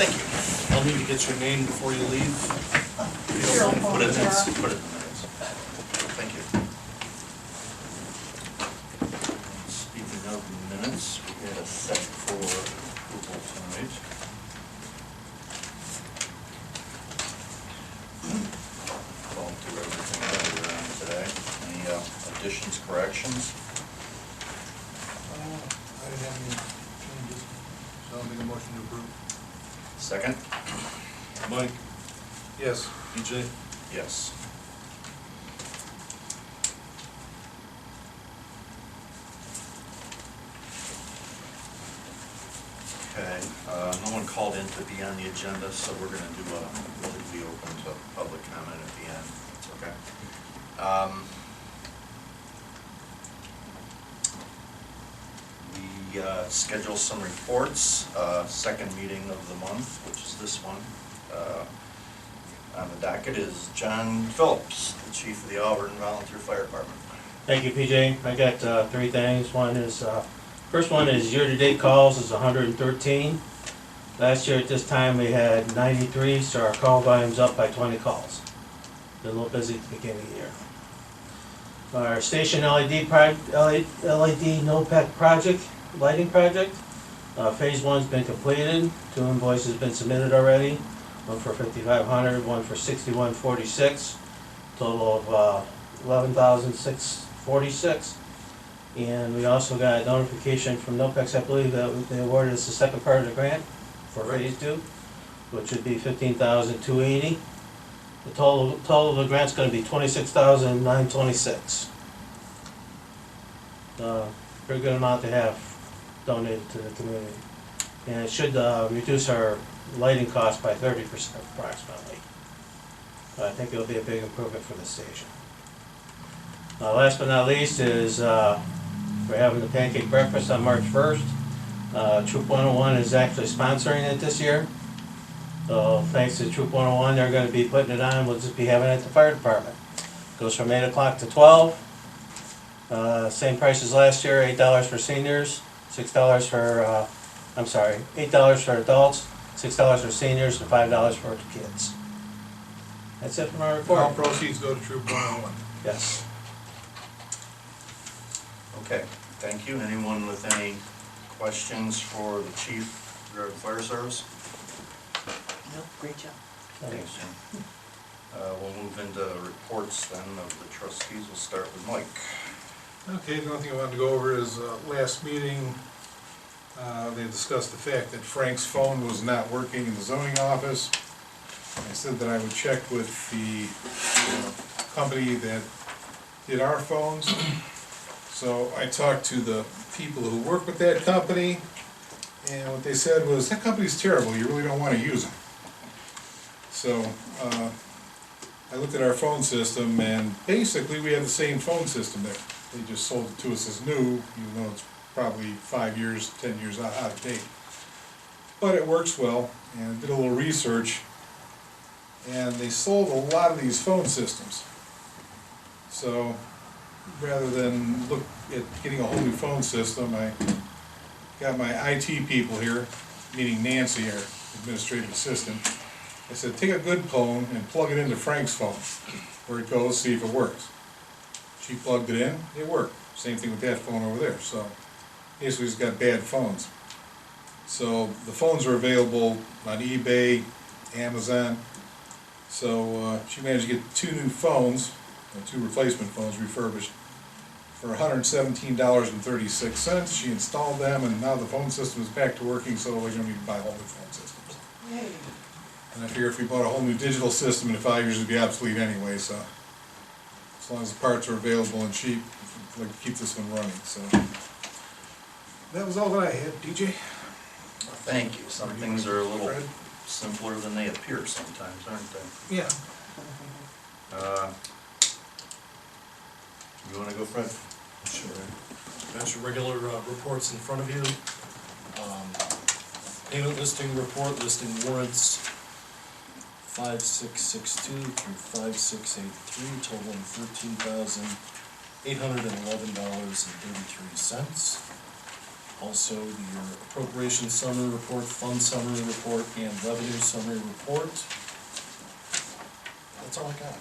Thank you. I'll need to get your name before you leave. If you don't mind, put it in the minutes. Thank you. Speaking of minutes, we had a set for approval tonight. Going through everything earlier on today. Any additions, corrections? I didn't have any changes, so I'll make a motion to approve. Second? Mike, Yes. BJ, Yes. Okay, no one called in to be on the agenda, so we're gonna do we'll be open to public comment at the end. It's okay. We schedule some reports, second meeting of the month, which is this one. On the docket is John Phillips, the chief of the Auburn Volunteer Fire Department. Thank you, PJ. I got three things. One is, first one is year-to-date calls is 113. Last year at this time we had 93, so our call volume's up by 20 calls. Been a little busy at the beginning of the year. Our station LED NOPEC project, lighting project, phase one's been completed. 2 invoices been submitted already. One for $5,500, one for $61.46. Total of $11,646. And we also got a notification from NOPEX, I believe, that they awarded us the second part of the grant for phase 2, which would be $15,280. The total of the grant's going to be $26,926. Pretty good amount to have donated to the community, and it should reduce our lighting cost by 30% approximately. I think it'll be a big improvement for the station. Last but not least is we're having the pancake breakfast on March 1st. Troop 101 is actually sponsoring it this year. So thanks to Troop 101, they're going to be putting it on. We'll just be having it at the fire department. Goes from 8 o'clock to 12. Same price as last year, $8 for seniors, $6 for, $8 for adults, $6 for seniors, and $5 for the kids. That's it for my report. All proceeds go to Troop 101. Yes. Okay, thank you. Anyone with any questions for the chief of the fire service? No, great job. Thanks, Jim. We'll move into reports then of the trustees. We'll start with Mike. Okay, the only thing I wanted to go over is last meeting, they discussed the fact that Frank's phone was not working in the zoning office. I said that I would check with the company that did our phones. So I talked to the people who work with that company, and what they said was, that company's terrible, you really don't want to use them. So I looked at our phone system, and basically we have the same phone system there. They just sold it to us as new, even though it's probably 5 years, 10 years out of date. But it works well, and I did a little research, and they sold a lot of these phone systems. So rather than look at getting a whole new phone system, I got my IT people here, meaning Nancy, our administrative assistant. I said, take a good phone and plug it into Frank's phone, where it goes, see if it works. She plugged it in, it worked. Same thing with that phone over there. So basically he's got bad phones. So the phones are available on eBay, Amazon. So she managed to get 2 new phones, 2 replacement phones refurbished for $117.36. She installed them, and now the phone system is back to working, so we don't need to buy whole new phone systems. And I figure if we bought a whole new digital system in 5 years, it'd be obsolete anyway, so as long as the parts are available and cheap, I'd like to keep this one running. So that was all that I had. DJ? Thank you. Some things are a little simpler than they appear sometimes, aren't they? Yeah. You want to go, Fred? sure. Got your regular reports in front of you. Payment listing report, listing warrants 5662 through 5683, totaling $13,811.33. Also, your appropriation summary report, fund summary report, and revenue summary report. That's all I got.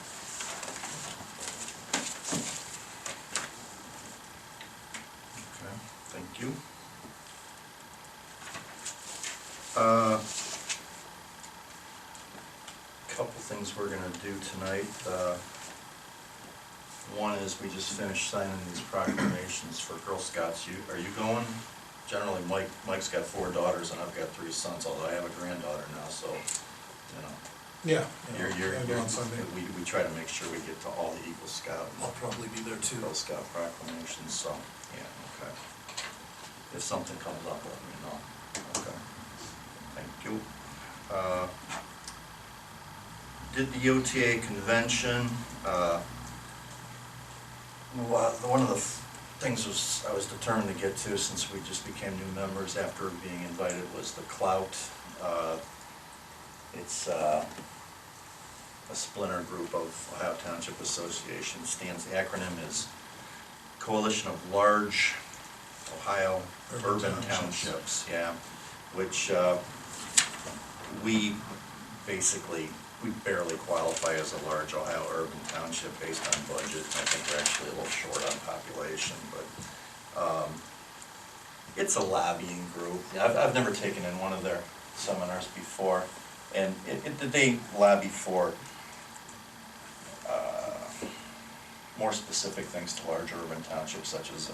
Okay, thank you. Couple things we're gonna do tonight. One is we just finished signing these proclamations for Girl Scouts. Are you going? Generally, Mike's got 4 daughters and I've got 3 sons, although I have a granddaughter now, so, you know. Yeah. You're go on Sunday. we try to make sure we get to all the Eagle Scout and I'll probably be there too. Girl Scout proclamations, so, yeah, okay. If something comes up, let me know. Okay, thank you. Did the OTA convention. One of the things I was determined to get to, since we just became new members after being invited, was the Clout. It's a splinter group of Ohio Township Association. The acronym is Coalition of Large Ohio Urban Townships, yeah, which we barely qualify as a large Ohio urban township based on budget. I think we're actually a little short on population, but it's a lobbying group. I've never taken in one of their seminars before, and they lobby for more specific things to large urban townships, such as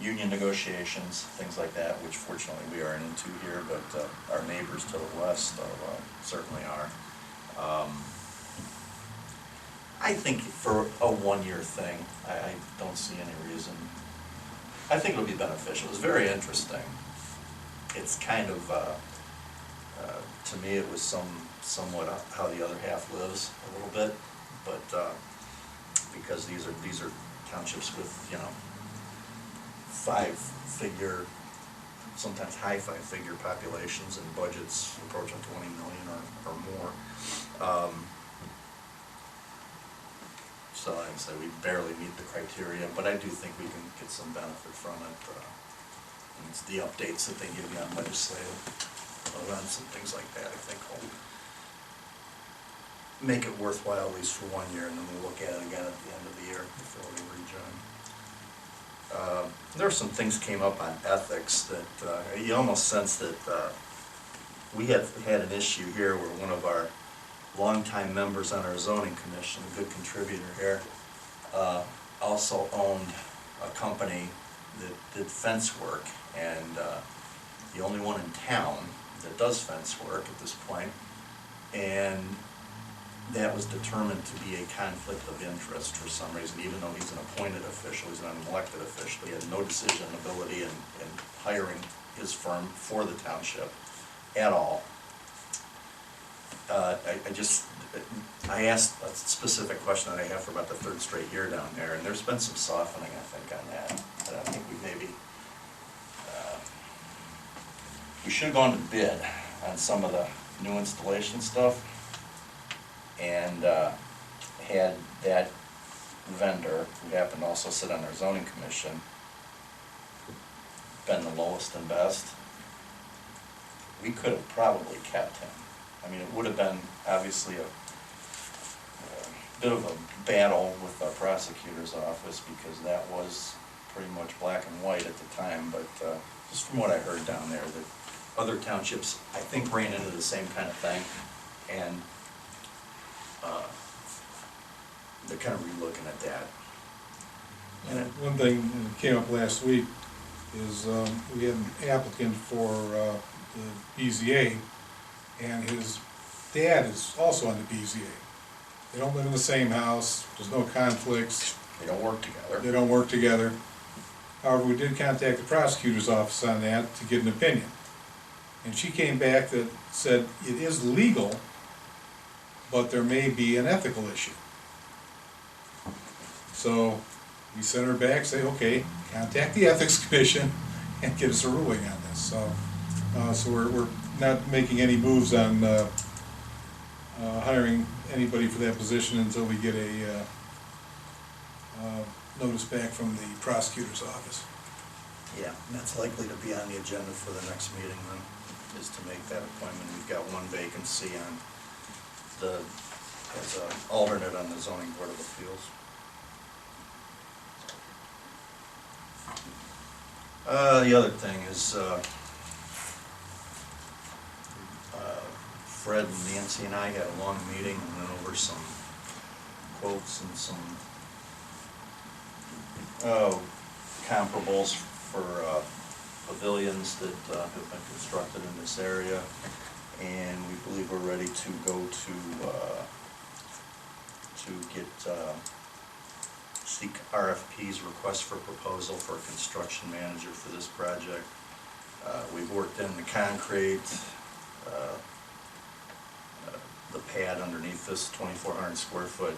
union negotiations, things like that, which fortunately we aren't into here, but our neighbors to the west certainly are. I think for a one-year thing, I don't see any reason. I think it'll be beneficial. It's very interesting. It's kind of, to me, it was somewhat how the other half lives a little bit, but because these are townships with, you know, 5-figure, sometimes high 5-figure populations and budgets approaching 20 million or more. So I'd say we barely meet the criteria, but I do think we can get some benefit from it. And it's the updates that they give you on legislative events and things like that, I think will make it worthwhile at least for 1 year, and then we'll look at it again at the end of the year before we rejoin. There are some things came up on ethics that you almost sense that we had an issue here where one of our longtime members on our zoning commission, a good contributor here, also owned a company that did fence work, and the only one in town that does fence work at this point, and that was determined to be a conflict of interest for some reason, even though he's an appointed official, he's not an elected official. He had no decision ability in hiring his firm for the township at all. I asked a specific question that I have for about the 3rd straight year down there, and there's been some softening, I think, on that. But I think we maybe, we should have gone to bid on some of the new installation stuff, and had that vendor, who happened to also sit on our zoning commission, been the lowest and best, we could have probably kept him. I mean, it would have been obviously a bit of a battle with our prosecutor's office, because that was pretty much black and white at the time, but just from what I heard down there, that other townships, I think, ran into the same kind of thing, and they're kind of re-looking at that. And one thing that came up last week is we had an applicant for the BZA, and his dad is also on the BZA. They don't live in the same house, there's no conflicts. They don't work together. They don't work together. However, we did contact the prosecutor's office on that to get an opinion. And she came back that said it is legal, but there may be an ethical issue. So we sent her back, say, okay, contact the Ethics Commission and get us a ruling on this. So we're not making any moves on hiring anybody for that position until we get a notice back from the prosecutor's office. Yeah, and that's likely to be on the agenda for the next meeting then, is to make that appointment. We've got one vacancy on as an alternate on the zoning board of appeals. The other thing is, Fred and Nancy and I had a long meeting and went over some quotes and some comparables for pavilions that have been constructed in this area, and we believe we're ready to go to seek RFPs, requests for proposal for a construction manager for this project. We've worked in the concrete, the pad underneath this 2,400 square foot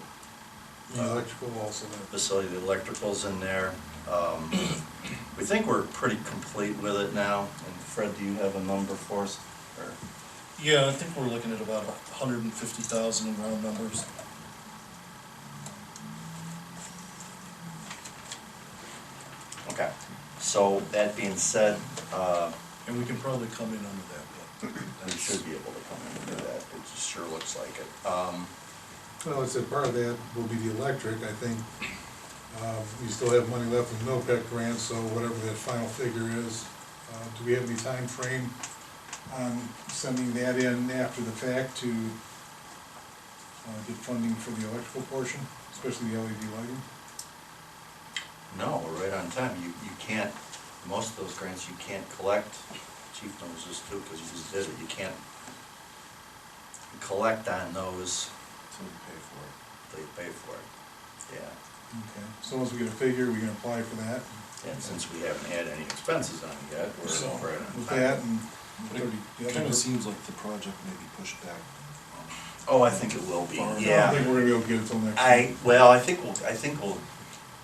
The electrical also there. facility. The electrical's in there. We think we're pretty complete with it now. And Fred, do you have a number for us? Or? Yeah, I think we're looking at about 150,000 in round numbers. Okay. So that being said, And we can probably come in under that, yeah. we should be able to come in and do that. It just sure looks like it. Well, I said part of that will be the electric, I think. We still have money left in the MILPEC grant, so whatever that final figure is, do we have any time frame on sending that in after the fact to get funding for the electrical portion, especially the LED lighting? No, we're right on time. You can't, most of those grants you can't collect. Chief knows this too, because you just did it. You can't collect on those So we pay for it. till you pay for it. Yeah. Okay, so once we get a figure, we can apply for that. And since we haven't had any expenses on it yet, we're So, right on With time. that and But it the kind other. of seems like the project may be pushed back. Oh, I think it will be, I don't I don't yeah. think we're gonna be able to get it till next year.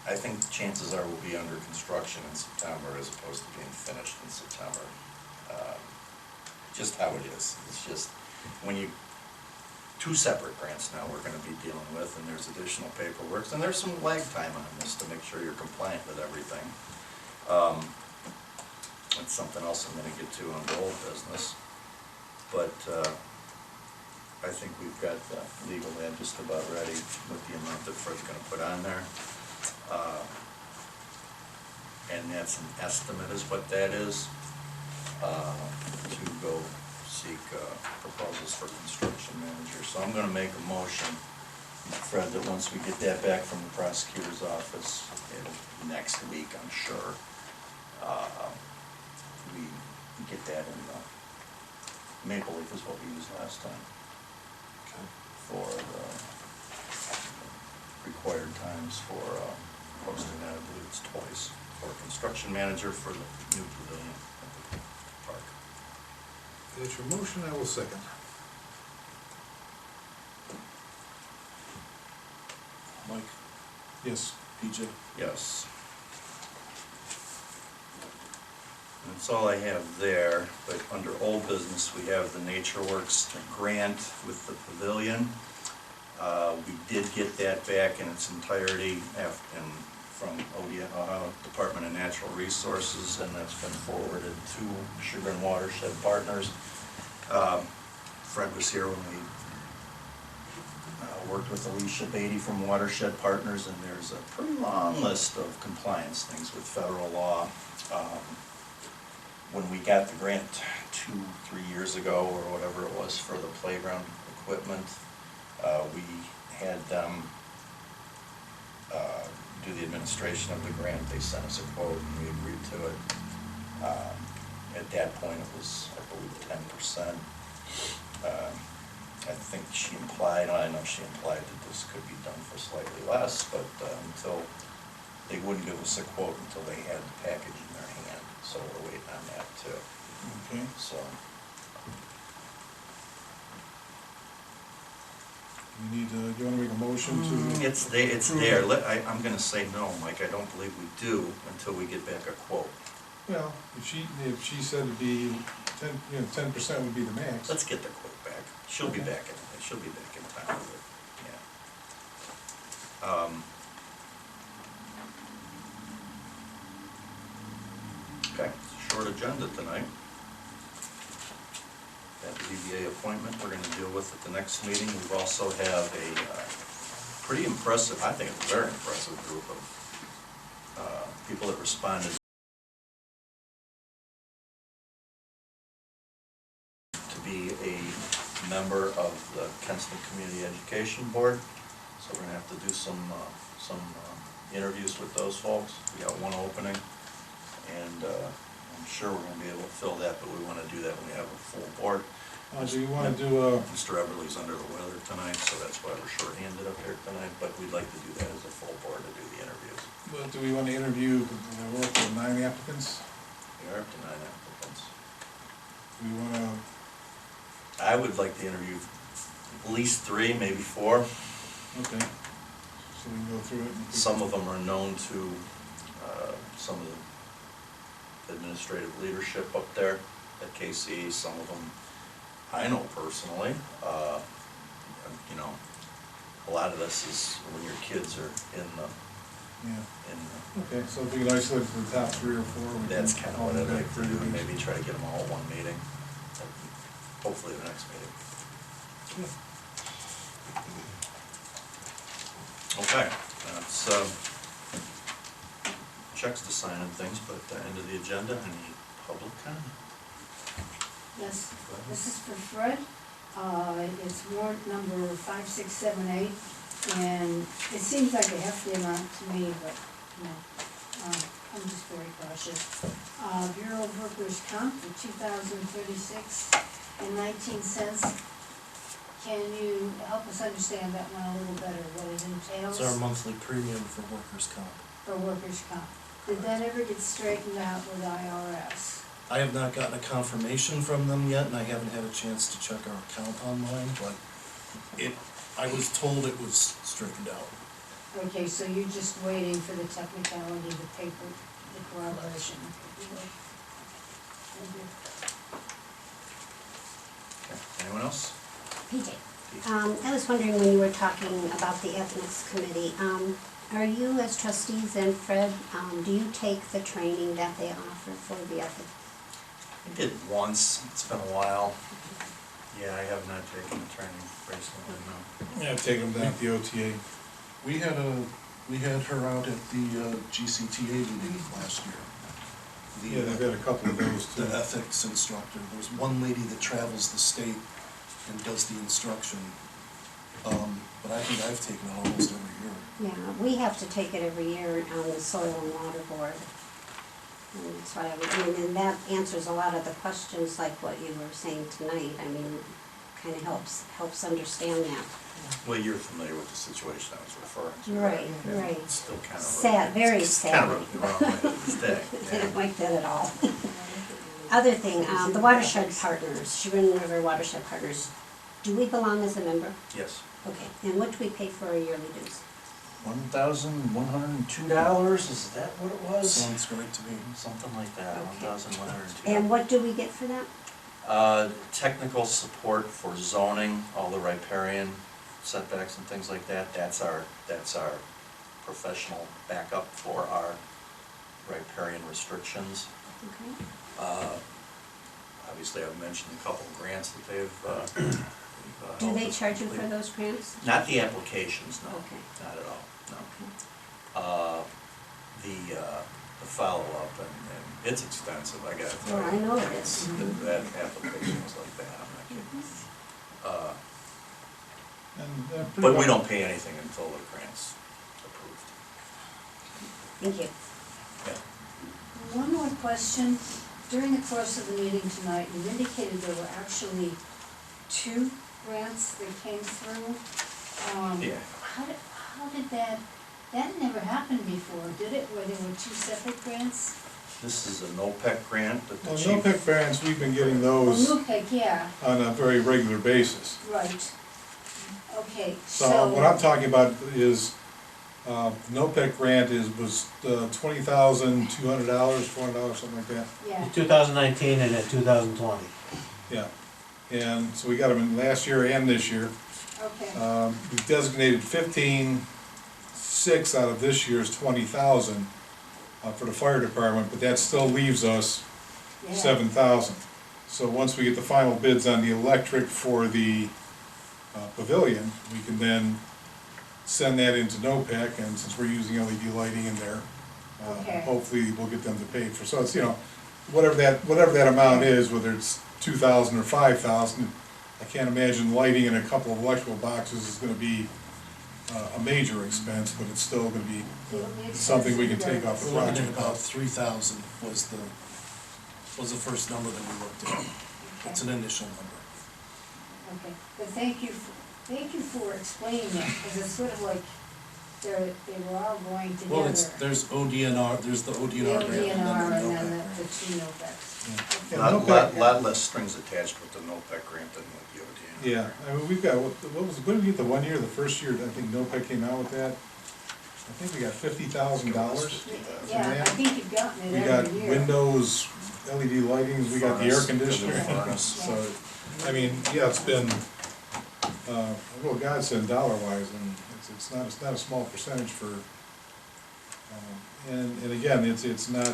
I think chances are we'll be under construction in September as opposed to being finished in September. Just how it is. It's just, when you, two separate grants now we're gonna be dealing with, and there's additional paperwork, and there's some lag time on this to make sure you're compliant with everything. That's something else I'm gonna get to on the old business. But, I think we've got the legal ad just about ready with the amount that Fred's gonna put on there. And that's an estimate is what that is, to go seek proposals for construction manager. So I'm gonna make a motion, Fred, that once we get that back from the prosecutor's office, next week, I'm sure, we get that in the, Maple Leaf is what we used last time Okay. for the required times for posting that. I believe it's twice for construction manager for the new pavilion at the park. That's your motion, I will second. Mike, Yes. PJ? Yes. That's all I have there, but under old business, we have the Nature Works grant with the pavilion. We did get that back in its entirety from Ohio Department of Natural Resources, and that's been forwarded to Sugar and Watershed Partners. Fred was here when we worked with Alicia Beatty from Watershed Partners, and there's a pretty long list of compliance things with federal law. When we got the grant 2-3 years ago, or whatever it was, for the playground equipment, we had them do the administration of the grant. They sent us a quote and we agreed to it. At that point, it was, I believe, 10%. I think she implied, I know she implied that this could be done for slightly less, but until, they wouldn't give us a quote until they had the package in their hand. So we're waiting on that too. Okay. So, You need to, do you wanna make a motion to? it's there. I'm gonna say no, Mike, I don't believe we do until we get back a quote. Well, if she said it'd be 10% would be the max. Let's get the quote back. She'll be Okay. back in time with it, yeah. agenda tonight. That ZBA appointment we're gonna deal with at the next meeting. We also have a pretty impressive, I think it's a very impressive group of people that responded to be a member of the Kenston Community Education Board. So we're gonna have to do some interviews with those folks. We got one opening, and I'm sure we're gonna be able to fill that, but we wanna do that when we have a full board. Do you wanna do Mr. Everly's under the weather tonight, so that's why we're short-handed up here tonight, but we'd like to do that as a full board to do the interviews. do we wanna interview, we're up to 9 applicants? We are up to 9 applicants. Do we wanna, I would like to interview at least 3, maybe 4. okay, so we can go through it. And Some of them are known to some of the administrative leadership up there at KC. Some of them I know personally. You know, a lot of this is when your kids are in the, Yeah, okay, so if we can isolate to the top 3 or 4. we that's can kind of call what it I'd back like to for do, and interviews. maybe try to get them all at one meeting. Hopefully the next meeting. Okay, that's checks to sign and things, but end of the agenda, any public comment? Yes, this is for Fred. It's warrant number 5678, and it seems like a hefty amount to me, but, you know, I'm just very cautious. Bureau of Workers' Comp for $2,036.19. Can you help us understand that one a little better, what it entails? It's our monthly premium for workers' comp. For workers' comp. Did that ever get straightened out with IRS? I have not gotten a confirmation from them yet, and I haven't had a chance to check our account online, but I was told it was straightened out. Okay, so you're just waiting for the technicality, the paper, the corroboration. Thank you. Okay, anyone else? PJ, I was wondering when you were talking about the ethics committee, are you as trustees and Fred, do you take the training that they offer for the ethics? I did once, it's been a while. Yeah, I have not taken the training recently, no. Yeah, take them down at the OTA. We had her out at the GCTA meeting last year. Yeah, they've got a couple of those too. The ethics instructor. There's one lady that travels the state and does the instruction. But I think I've taken it almost every year. Yeah, we have to take it every year on the Soil and Water Board. And that's why and that answers a lot of the questions like what you were saying tonight. I mean, kind of helps understand that. Well, you're familiar with the situation I was referring to. Right, Yeah, right. It's still kind of. Sad, very It's sad. kind of rubbed me the wrong way to this day. Didn't like that at all. Other thing, the watershed partners, Chagrin River Watershed Partners, do we belong as a member? Yes. Okay, and what do we pay for our yearly dues? $1,102, is that what it was? Sounds great to me. Something like that, Okay. $1,102. And what do we get for that? Technical support for zoning, all the riparian setbacks and things like that, that's our professional backup for our riparian restrictions. Okay. Obviously, I've mentioned a couple of grants that they've Do helped they us charge you for complete. those grants? Not the applications, no, Okay. not at all, no. Okay. The follow-up, and it's extensive, I gotta tell Well, I you. know it is. That application was like that, I'm not kidding. And, pretty But we much- don't pay anything until the grant's approved. Thank you. Yeah. One more question. During the course of the meeting tonight, you indicated there were actually 2 grants that came through. Yeah. How did that never happened before, did it, where there were 2 separate grants? This is a NOPEC grant that the Well, chief. no-pick grants, we've been getting Oh, those NUPEC, yeah, on a very regular basis. right. Okay, So what I'm talking about is, NOPEC grant was $20,200, $400, something like that. Yeah, 2019 and then 2020. Yeah, and so we got them in last year and this year. okay, We designated 15,600 out of this year's 20,000 for the fire department, but that still leaves us Yeah. 7,000. So once we get the final bids on the electric for the pavilion, we can then send that into NOPEC, and since we're using LED lighting in there, Okay. hopefully we'll get them to pay for, so it's, you know, whatever that amount is, whether it's 2,000 or 5,000, I can't imagine lighting in a couple of electrical boxes is gonna be a major expense, but it's still gonna be something we can take off the We're looking at project about cost. 3,000 was the first number that we looked at. It's an initial number. Okay, but thank you for explaining that, because it's sort of like they were all going together. Well, there's ODNR, there's the The ODNR grant, ODNR and then and the then NOPEC the grant. two NOPECs. Yeah, Lot less strings attached with the NOPEC grant than with the ODNR. Yeah, I mean, we've got, what did we get the one year, the first year, I think NOPEC came out with that? I think we got $50,000. Yeah, I think you've gotten We it got every year. windows, LED lightings, we got the air Furnace, conditioner. furnace. So, I mean, yeah, it's been, a real godsend dollar-wise, and it's not a small percentage for, and again, it's not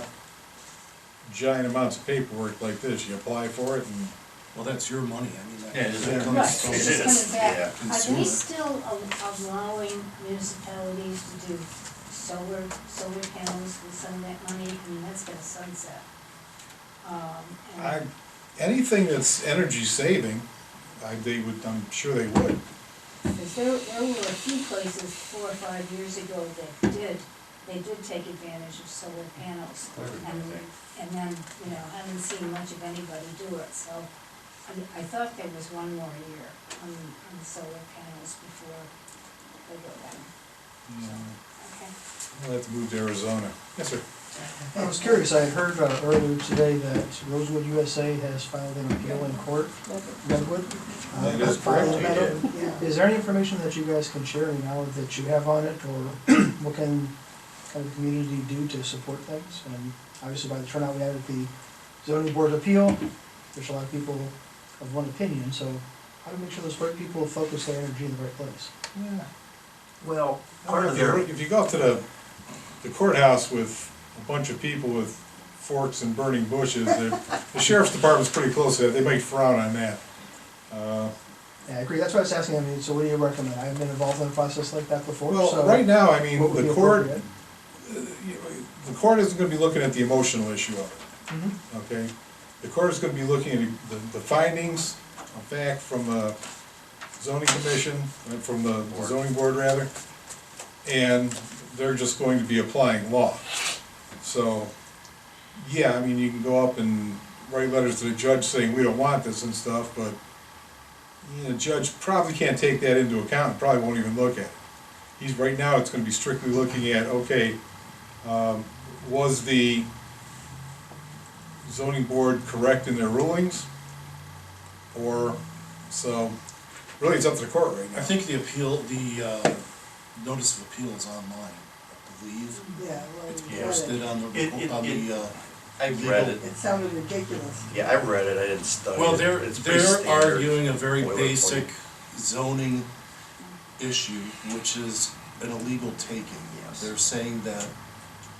giant amounts of paperwork like this, you apply for it and, Well, that's your money, I mean, Yeah, it is. that Right, comes it's from. It just is, coming back. yeah. Are Consumer. they still allowing municipalities to do solar panels with some of that money? I mean, that's gonna sunset. And anything that's energy saving, I'm sure they would. because there were a few places 4 or 5 years ago that they did take advantage of solar panels. And then, you know, haven't seen much of anybody do it, so I thought there was one more year on the solar panels before they go down. Okay. We'll have to move to Arizona. Yes, sir. I was curious, I had heard earlier today that Rosewood USA has filed an appeal in court, Redwood. That is correct, filed they that. did. Is there any information that you guys can share, any knowledge that you have on it, or what can kind of the community do to support things? And obviously by the turnout we had at the zoning board of appeal, there's a lot of people of one opinion, so how to make sure those right people focus their energy in the right place? Yeah. Well, part of their, If you go up to the courthouse with a bunch of people with forks and burning bushes, the sheriff's department's pretty close to that, they might frown on that. Yeah, I agree, that's what I was asking, I mean, so what do you recommend? I haven't been involved in a process like that before, so. Well, right now, I mean, what would the be court, appropriate? the court isn't gonna be looking at the emotional issue of it, Mhm. okay? The court is gonna be looking at the findings of fact from the zoning commission, from the zoning board rather, and they're just going to be applying law. So, yeah, I mean, you can go up and write letters to the judge saying, we don't want this and stuff, but, you know, the judge probably can't take that into account, and probably won't even look at it. Right now, it's gonna be strictly looking at, okay, was the zoning board correct in their rulings? Or, so, really, it's up to the court right now. I think the appeal, the notice of appeal is online, I believe. Yeah, well, It's Yeah. posted on the, I've read it. it sounded ridiculous. Yeah, I read it, I didn't study it. Well, they're It's pretty they're standard arguing a very boilerplate. basic zoning issue, which is an illegal taking. Yes. They're saying that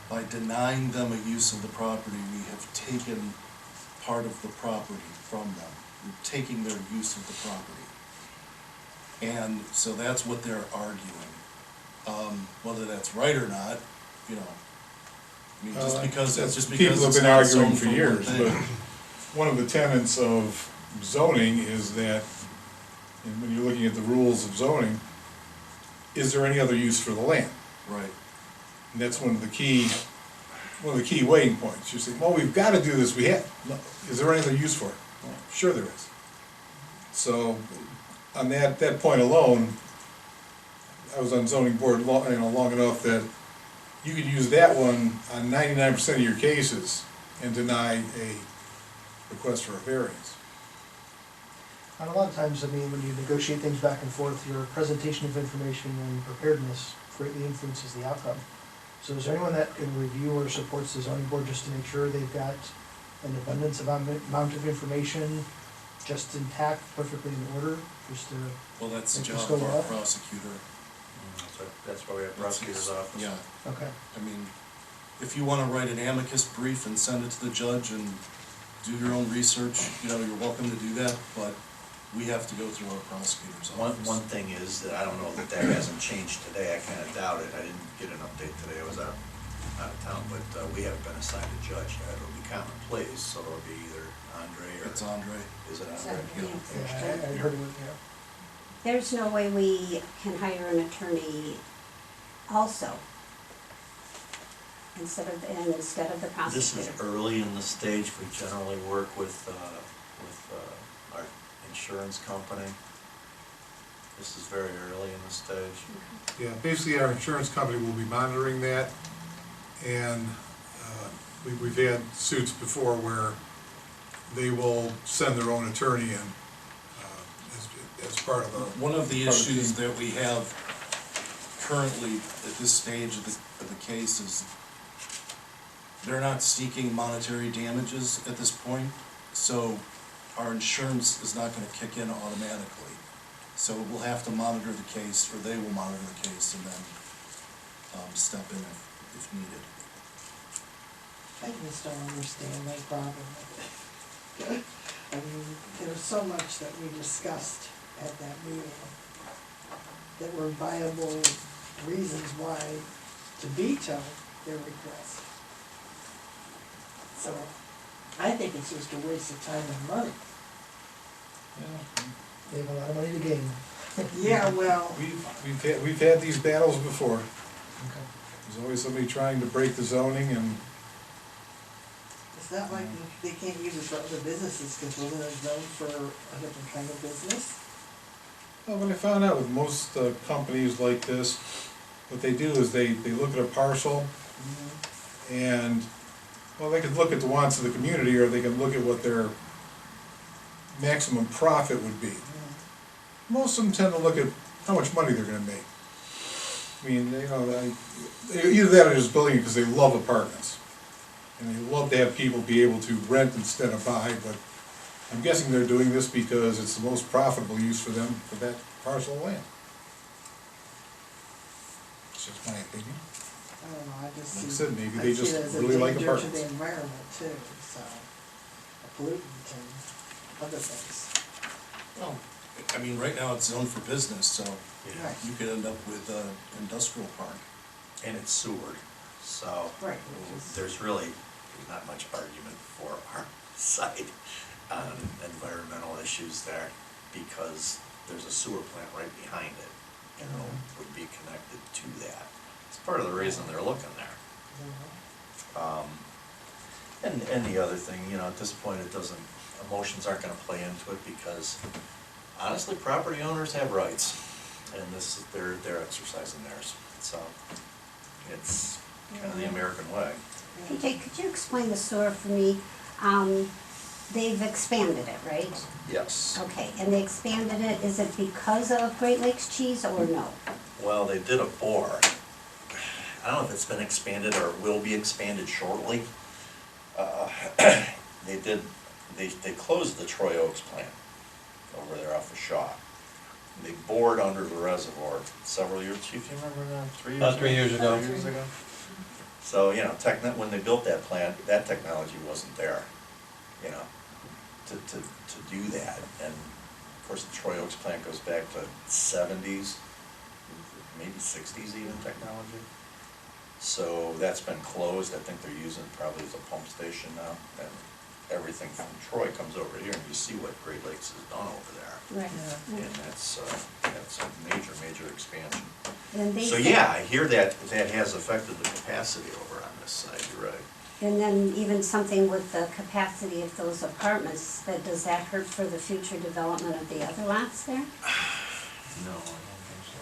by denying them a use of the property, we have taken part of the property from them. We're taking their use of the property. And so that's what they're arguing. Whether that's right or not, you know, I mean, just because That's- it's people have been not arguing zoned for one years, thing. but one of the tenets of zoning is that, and when you're looking at the rules of zoning, is there any other use for the land? Right. And that's one of the key weighing points. You say, well, we've gotta do this, no, is there any other use for it? Well, sure there is. So, on that point alone, I was on zoning board long enough that you could use that one on 99% of your cases and deny a request for a variance. And a lot of times, I mean, when you negotiate things back and forth, your presentation of information and preparedness greatly influences the outcome. So is there anyone that can review or supports the zoning board just to make sure they've got an abundance of amount of information just intact, perfectly in order, just to, Well, that's the Make job this of go our well? prosecutor. That's why we have prosecutor's office. Yeah, okay. I mean, if you wanna write an amicus brief and send it to the judge and do your own research, you know, you're welcome to do that, but we have to go through our prosecutor's office. One thing is that I don't know that hasn't changed today, I kinda doubt it, I didn't get an update today, I was out of town, but we haven't been assigned a judge yet, it'll be common pleas, so it'll be either Andre or. It's Andre. Is it So, Andre? yeah. I heard it, yeah. There's no way we can hire an attorney also instead of the prosecutor. This is early in the stage, we generally work with our insurance company. This is very early in the stage. Yeah, basically our insurance company will be monitoring that, and we've had suits before where they will send their own attorney in as part of the. One of the part of issues team. that we have currently at this stage of the case is they're not seeking monetary damages at this point, so our insurance is not gonna kick in automatically. So we'll have to monitor the case, or they will monitor the case and then step in if needed. I just don't understand my problem with it. I mean, there was so much that we discussed at that meeting that were viable reasons why to veto their request. So, I think it's just a waste of time and money. They have a lot of money to gain. Yeah, well, We've had these battles before. Okay. There's always somebody trying to break the zoning, and it's not like they can't use it for other businesses, because wasn't it zoned for a different kind of business? well, what I found out with most companies like this, what they do is they look at a parcel and, well, they could look at the wants of the community, or they can look at what their maximum profit would be. Most of them tend to look at how much money they're gonna make. I mean, you know, either that or just building it because they love apartments. And they love to have people be able to rent instead of buy, but I'm guessing they're doing this because it's the most profitable use for them for that parcel of land. It's just my opinion. I don't know, I just Like I see. said, maybe I they see just it as a really like danger to apartments. the environment too, so, a pollutant and other things. Well, I mean, right now it's zoned for business, so Yeah. Right. you could end up with an industrial park. And it's sewered, so. Right, which is- There's really not much argument for our side on environmental issues there, because there's a sewer plant right behind it, you know, would be connected to that. It's part of the reason they're looking there. And the other thing, you know, at this point, it doesn't, emotions aren't gonna play into it, because honestly, property owners have rights, and this is, they're exercising theirs, so it's kind of the American way. PJ, could you explain the sewer for me? They've expanded it, right? Yes. Okay, and they expanded it, is it because of Great Lakes cheese or no? Well, they did a bore. I don't know if it's been expanded or will be expanded shortly. They closed the Troy Oaks plant over there off of Shaw. They bored under the reservoir several years, Chief, you remember that? 3 years ago? About 3 years ago. 3 years ago? So, you know, when they built that plant, that technology wasn't there, you know, to do that. And of course, the Troy Oaks plant goes back to 70s, maybe 60s even technology. So that's been closed. I think they're using it probably as a pump station now. And everything from Troy comes over here, and you see what Great Lakes has done over there. Right. And that's a major expansion. And they So said- yeah, I hear that has affected the capacity over on this side, you're right. And then even something with the capacity of those apartments, does that hurt for the future development of the other lots there? No, I don't think so.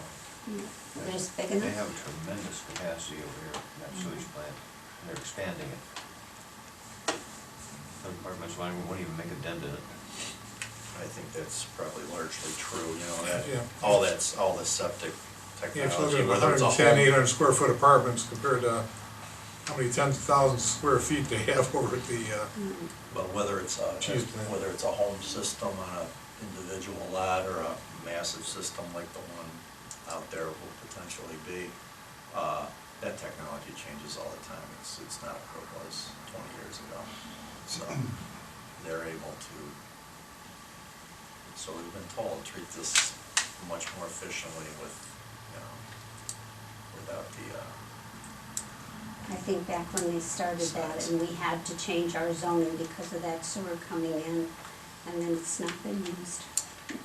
They're just big They enough? have tremendous capacity over here, in that sewage plant, and they're expanding it. Some apartments won't even make a dent in it. I think that's probably largely true, you know, that, Yeah. all the septic Yeah, if you technology, look at whether it's a 110, home. 800 square foot apartments compared to how many tens of thousands of square feet they have over at the, Well, whether it's a Cheese plant. home system on an individual lot or a massive system like the one out there will potentially be, that technology changes all the time. It's not what it was 20 years ago. So they're able to. So we've been told, treat this much more efficiently with, you know, without the, I think back when they started that, and we had to change our zoning because of that sewer coming in, and then it's not been used. It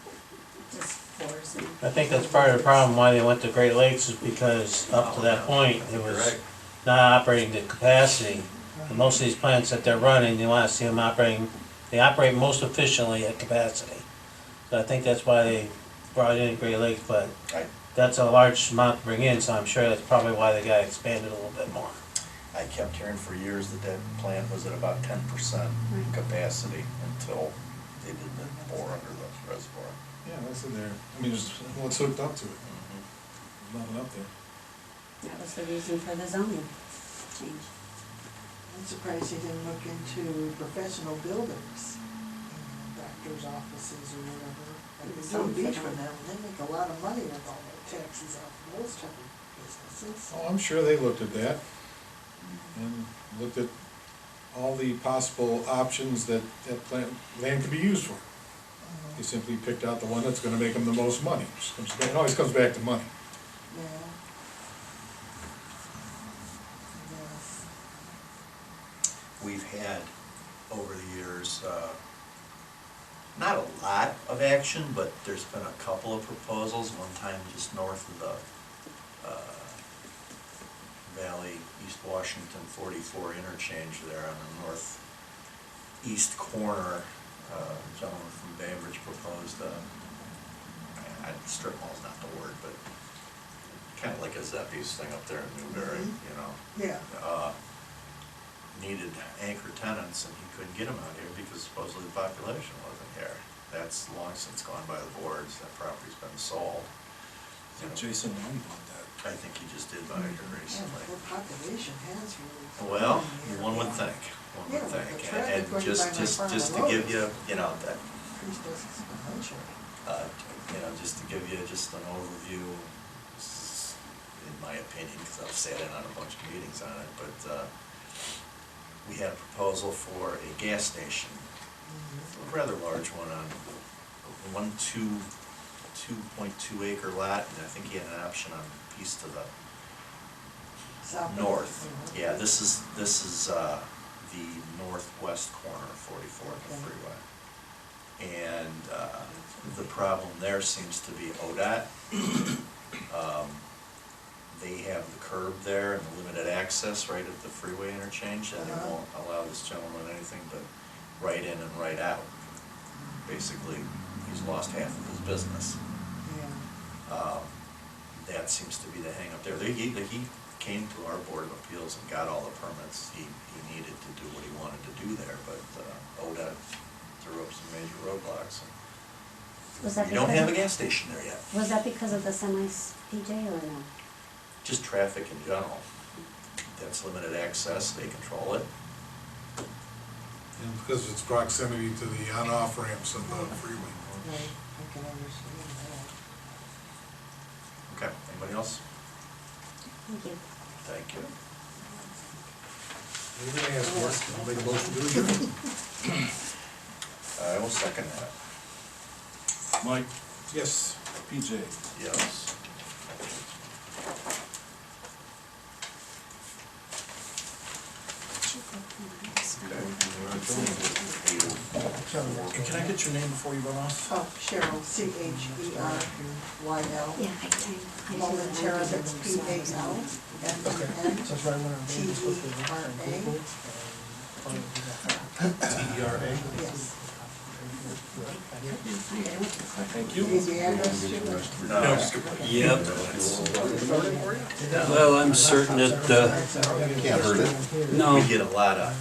just pours in. I think that's part of the problem why they went to Great Lakes is because up to that point, it was Correct. not operating to capacity. And most of these plants that they're running, you wanna see them operating, they operate most efficiently at capacity. So I think that's why they brought in Great Lakes, but Right. that's a large amount to bring in, so I'm sure that's probably why they got expanded a little bit more. I kept hearing for years that that plant was at about 10% Right. capacity until they did the bore under the reservoir. Yeah, that's in there. I mean, well, it's hooked up to it. Mhm. There's nothing up there. That was the reason for the zoning change. I'm surprised he didn't look into professional buildings, doctor's offices or whatever. Like the Zoom Beach for them, they make a lot of money with all their taxes off of those type of businesses. Oh, I'm sure they looked at that and looked at all the possible options that land could be used for. They simply picked out the one that's gonna make them the most money. It always comes back to money. Yeah. Yes. We've had, over the years, not a lot of action, but there's been a couple of proposals. One time just north of the Valley, East Washington 44 interchange there on the northeast corner. A gentleman from Bainbridge proposed, strip mall's not the word, but kind of like a Zeppe's thing up there in Newberry, you know. Yeah. Needed anchor tenants, and he couldn't get them out here because supposedly the population wasn't here. That's long since gone by the boards. That property's been sold. You know, Jason Long bought that. I think he just did buy it here recently. Yeah, the population has really. Well, grown one would here. think, one Yeah, would with think. the traffic And going just, by my farm just to alone. give you, you know, that, Increased exponentially. just to give you just an overview, this is, in my opinion, because I've sat in on a bunch of meetings on it, but, we had a proposal for a gas station, a rather large one on 2.2 acre lot, and I think he had an option on a piece to the South. north. Yeah, this is the northwest corner of 44 and the Okay. freeway. And the problem there seems to be ODOT. They have the curb there and the limited access right at the freeway interchange, and they won't allow this gentleman anything but right in and right out. Basically, he's lost half of his business. Yeah. That seems to be the hang-up there. He came to our Board of Appeals and got all the permits he needed to do what he wanted to do there, but ODOT threw up some major roadblocks. Was that You don't because have a of- gas station there yet. Was that because of the semis, PJ, or no? Just traffic in general. That's limited access, they control it. And because of its proximity to the on-off ramps of the freeway. Right, I can understand that. Okay, anybody else? Thank you. Thank you. Anything I ask for, I'll make a motion to adjourn. I will second that. Mike, Yes. PJ, Yes. and can I get your name before you run off? Oh, Cheryl, CHERYL. Yeah, I Moment Tara, that's PAL. So that's right when I'm doing this with the- TERA. Yes. Thank you. Is the address too? No. Yep. Well, I'm certain that, Can't hurt it. no, We get a lot of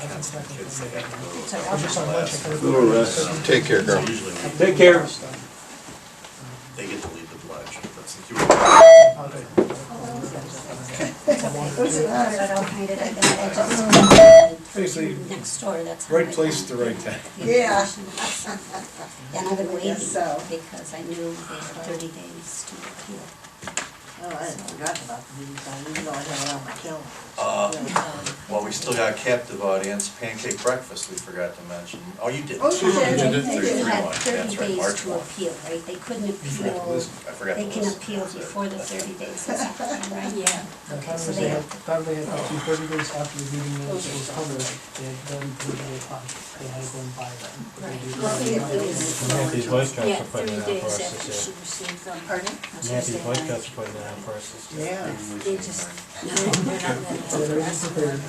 constant kids that have to go to I'll just on lunch, I can go. little rest. Take care, So usually Take care. they get to lead the pledge, but since you were. But I'll find it, I just, Basically, next door, that's how. right I place found at the right time. Yeah. And I've been waiting, Guess so. because I knew they had 30 days to appeal. Oh, I hadn't forgotten about the meeting time, even though I have it on my calendar. Well, we still got a captive audience, pancake breakfast we forgot to mention. Oh, you did. Oh, you did. They did. had 31, 30 that's right, days March to 1. appeal, right? They couldn't I appeal, forgot they to can list. appeal before the 30 days is up, right? Yeah. So they have, Finally, had up to 30 days after the meeting minutes were published, they had done preliminary punch, they had to go and buy them. But they do- Nancy's voice cuts Yeah, are putting 30 it on days for us after this she year. received them. Pardon? Nancy's voice cuts are putting it on for us this year. Yeah. They just, they're not So they're letting easy prepared.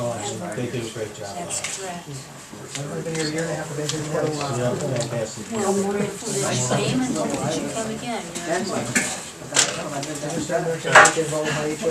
Oh, they do a great job. That's correct. I've been here a year and a half, I've been here Yeah, for fantastic. Well, more information, and you should come again, you know. That's why. I did that. I just started there, so I get involved with my HOA